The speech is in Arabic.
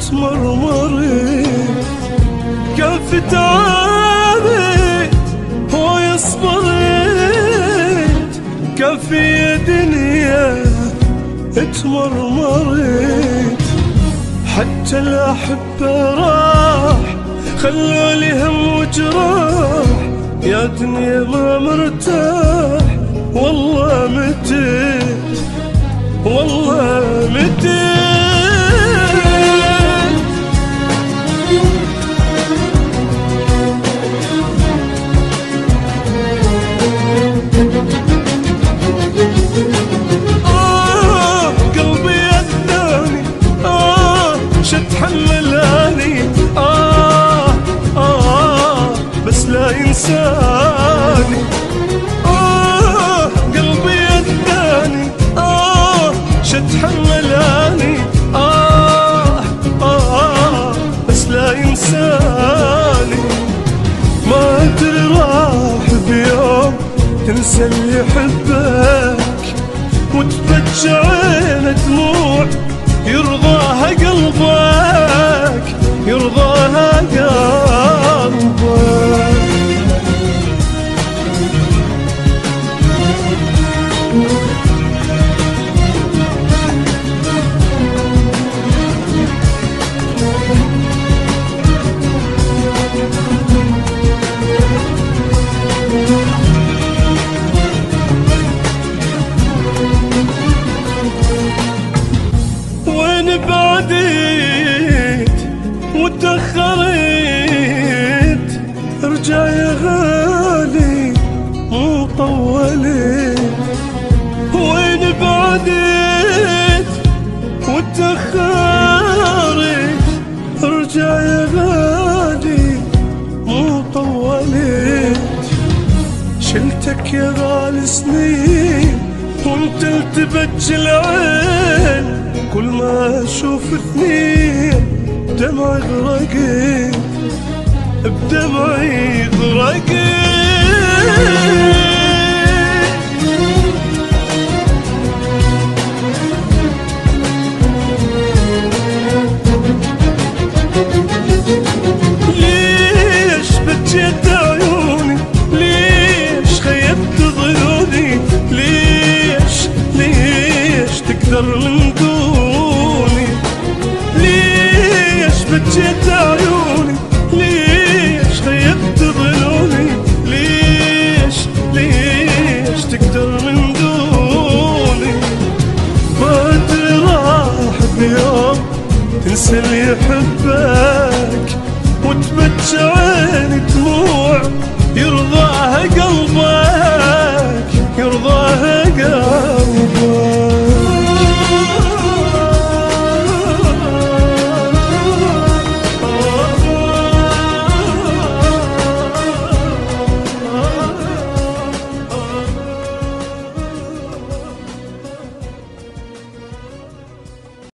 تمرمرت كيف تعبت هو صبرت كيف يا دنيا تمرمرت حتى الأحبة راح خلوا لي هم وجراح يا دنيا ما مرتاح والله متت والله متت قلبي أذاني شتحملاني بس لا ينساني قلبي أذاني شتحملاني بس لا ينساني ما أدري راح بيوم تنسى اللي يحبك وتبكي عين دموع يرضاها قلبك يرضاها قلبك بعديت وتأخرت ارجع يا غالي مو طولت وين بعديت وتأخرت ارجع يا غالي مو طولت شلتك يا غالي سنين وانت التبج العين كل ما اشوف اثنين بدمعي غرقت بدمعي غرقت ليش بكيت عيوني ليش خيبت ضيوني ليش تقدر من دوني ليش بكيت عيوني ليش خيبت ظنوني ليش تقدر من دوني ما أدري راح بيوم تنسى اللي يحبك وتبكي عيني دموع يرضاها